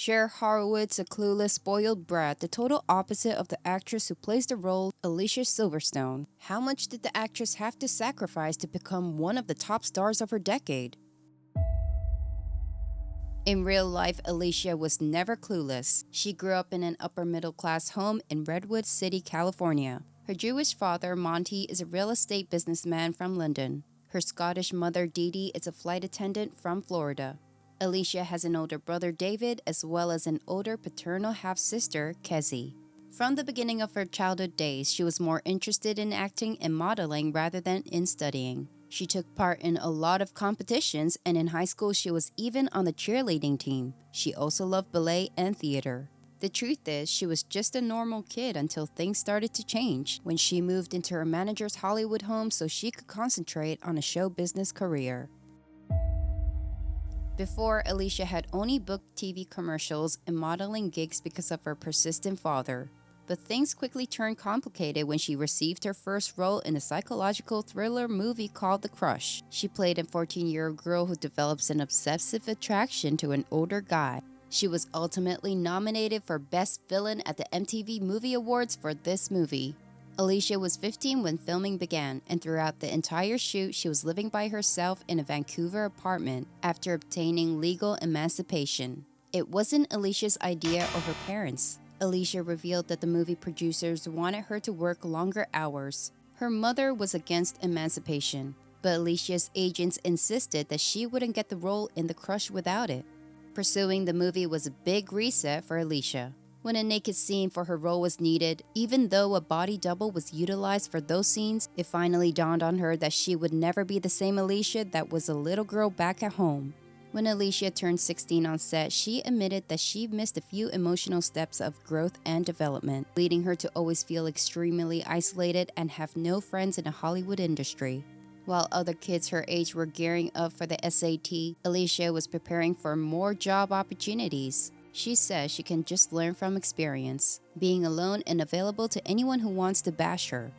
Cher Horowitz, a clueless, spoiled brat, the total opposite of the actress who plays the role, Alicia Silverstone. How much did the actress have to sacrifice to become one of the top stars of her decade? In real life, Alicia was never clueless. She grew up in an upper-middle-class home in Redwood City, California. Her Jewish father, Monty, is a real estate businessman from London. Her Scottish mother, Dee Dee, is a flight attendant from Florida. Alicia has an older brother, David, as well as an older paternal half-sister, Kezzy. From the beginning of her childhood days, she was more interested in acting and modeling rather than in studying. She took part in a lot of competitions, and in high school she was even on the cheerleading team. She also loved ballet and theater. The truth is, she was just a normal kid until things started to change when she moved into her manager's Hollywood home so she could concentrate on a show business career. Before, Alicia had only booked TV commercials and modeling gigs because of her persistent father. But things quickly turned complicated when she received her first role in a psychological thriller movie called The Crush. She played a 14-year-old girl who develops an obsessive attraction to an older guy. She was ultimately nominated for Best Villain at the MTV Movie Awards for this movie. Alicia was 15 when filming began, and throughout the entire shoot, she was living by herself in a Vancouver apartment after obtaining legal emancipation. It wasn't Alicia's idea or her parents'. Alicia revealed that the movie producers wanted her to work longer hours. Her mother was against emancipation, but Alicia's agents insisted that she wouldn't get the role in The Crush without it. Pursuing the movie was a big reset for Alicia. When a naked scene for her role was needed, even though a body double was utilized for those scenes, it finally dawned on her that she would never be the same Alicia that was a little girl back at home. When Alicia turned 16 on set, she admitted that she missed a few emotional steps of growth and development, leading her to always feel extremely isolated and have no friends in the Hollywood industry. While other kids her age were gearing up for the SAT, Alicia was preparing for more job opportunities. She says she can just learn from experience, being alone and available to anyone who wants to bash her.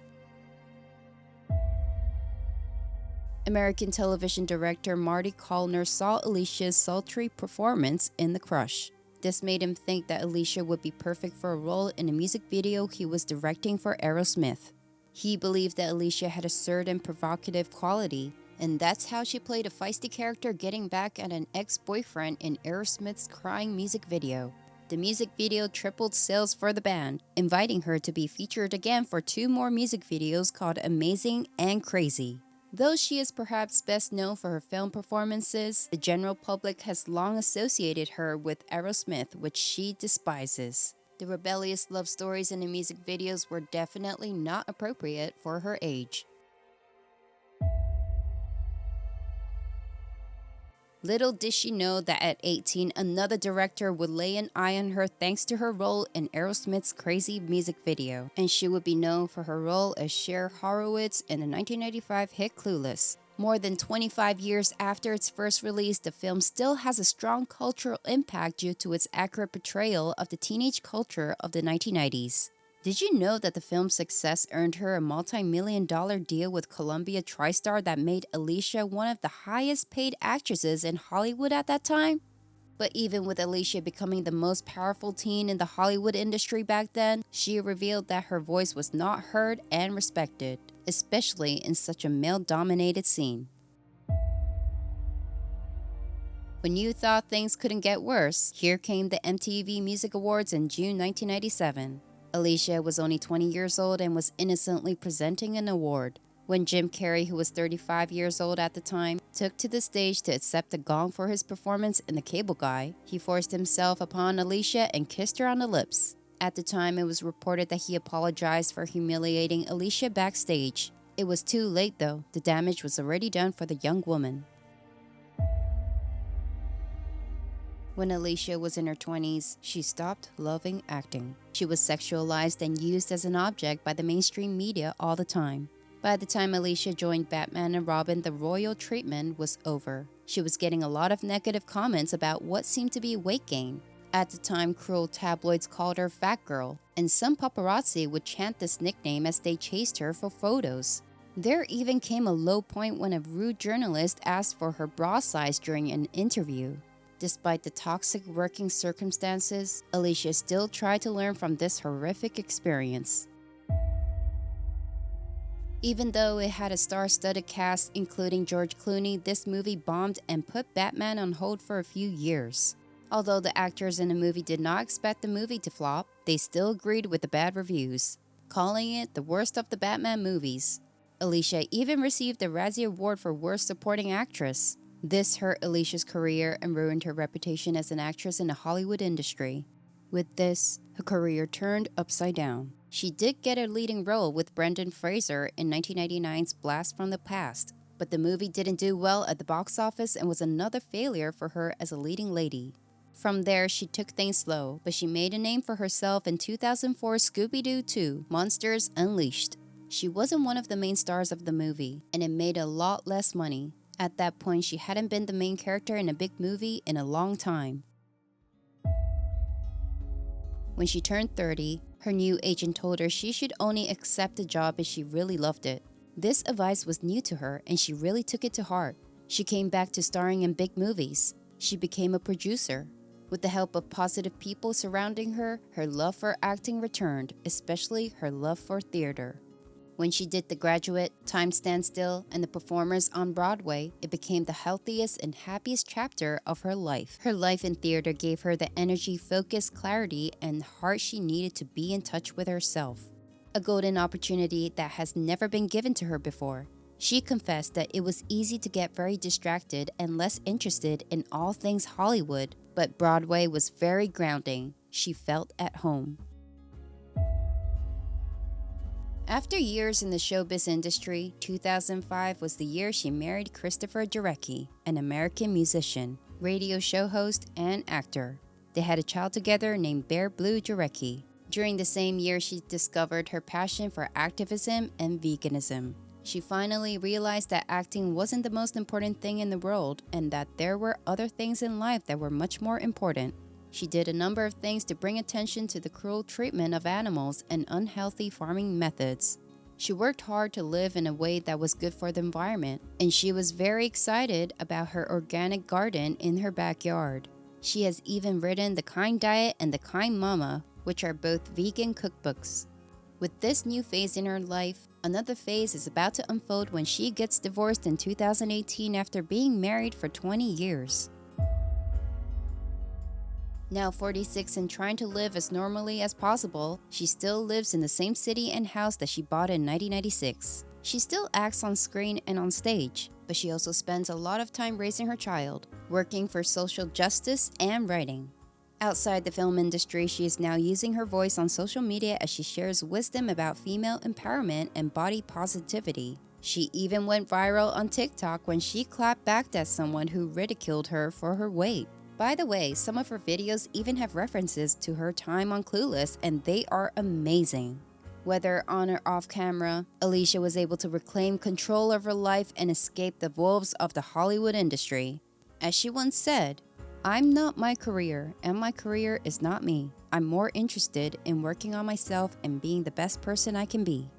American television director Marty Callner saw Alicia's sultry performance in The Crush. This made him think that Alicia would be perfect for a role in a music video he was directing for Aerosmith. He believed that Alicia had a certain provocative quality, and that's how she played a feisty character getting back at an ex-boyfriend in Aerosmith's Crying music video. The music video tripled sales for the band, inviting her to be featured again for 2 more music videos called Amazing and Crazy. Though she is perhaps best known for her film performances, the general public has long associated her with Aerosmith, which she despises. The rebellious love stories in the music videos were definitely not appropriate for her age. Little did she know that at 18, another director would lay an eye on her thanks to her role in Aerosmith's Crazy music video, and she would be known for her role as Cher Horowitz in the 1995 hit Clueless. More than 25 years after its first release, the film still has a strong cultural impact due to its accurate portrayal of the teenage culture of the 1990s. Did you know that the film's success earned her a multi-million-dollar deal with Columbia TriStar that made Alicia one of the highest-paid actresses in Hollywood at that time? But even with Alicia becoming the most powerful teen in the Hollywood industry back then, she revealed that her voice was not heard and respected, especially in such a male-dominated scene. When you thought things couldn't get worse, here came the MTV Music Awards in June 1997. Alicia was only 20 years old and was innocently presenting an award when Jim Carrey, who was 35 years old at the time, took to the stage to accept a gong for his performance in The Cable Guy. He forced himself upon Alicia and kissed her on the lips. At the time, it was reported that he apologized for humiliating Alicia backstage. It was too late though, the damage was already done for the young woman. When Alicia was in her 20s, she stopped loving acting. She was sexualized and used as an object by the mainstream media all the time. By the time Alicia joined Batman and Robin, the royal treatment was over. She was getting a lot of negative comments about what seemed to be weight gain. At the time, cruel tabloids called her Fat Girl, and some paparazzi would chant this nickname as they chased her for photos. There even came a low point when a rude journalist asked for her bra size during an interview. Despite the toxic working circumstances, Alicia still tried to learn from this horrific experience. Even though it had a star-studded cast including George Clooney, this movie bombed and put Batman on hold for a few years. Although the actors in the movie did not expect the movie to flop, they still agreed with the bad reviews, calling it the worst of the Batman movies. Alicia even received the Razzie Award for Worst Supporting Actress. This hurt Alicia's career and ruined her reputation as an actress in the Hollywood industry. With this, her career turned upside down. She did get a leading role with Brendan Fraser in 1999's Blast from the Past, but the movie didn't do well at the box office and was another failure for her as a leading lady. From there, she took things slow, but she made a name for herself in 2004's Scooby-Doo 2: Monsters Unleashed. She wasn't one of the main stars of the movie, and it made a lot less money. At that point, she hadn't been the main character in a big movie in a long time. When she turned 30, her new agent told her she should only accept the job if she really loved it. This advice was new to her, and she really took it to heart. She came back to starring in big movies. She became a producer. With the help of positive people surrounding her, her love for acting returned, especially her love for theater. When she did The Graduate, Time Stands Still, and The Performers on Broadway, it became the healthiest and happiest chapter of her life. Her life in theater gave her the energy, focus, clarity, and heart she needed to be in touch with herself. A golden opportunity that has never been given to her before. She confessed that it was easy to get very distracted and less interested in all things Hollywood, but Broadway was very grounding. She felt at home. After years in the showbiz industry, 2005 was the year she married Christopher Jarecki, an American musician, radio show host, and actor. They had a child together named Bear Blue Jarecki. During the same year, she discovered her passion for activism and veganism. She finally realized that acting wasn't the most important thing in the world and that there were other things in life that were much more important. She did a number of things to bring attention to the cruel treatment of animals and unhealthy farming methods. She worked hard to live in a way that was good for the environment, and she was very excited about her organic garden in her backyard. She has even written The Kind Diet and The Kind Mama, which are both vegan cookbooks. With this new phase in her life, another phase is about to unfold when she gets divorced in 2018 after being married for 20 years. Now 46 and trying to live as normally as possible, she still lives in the same city and house that she bought in 1996. She still acts on screen and on stage, but she also spends a lot of time raising her child, working for social justice, and writing. Outside the film industry, she is now using her voice on social media as she shares wisdom about female empowerment and body positivity. She even went viral on TikTok when she clapped back at someone who ridiculed her for her weight. By the way, some of her videos even have references to her time on Clueless, and they are amazing. Whether on or off camera, Alicia was able to reclaim control of her life and escape the wolves of the Hollywood industry. As she once said, "I'm not my career, and my career is not me. I'm more interested in working on myself and being the best person I can be."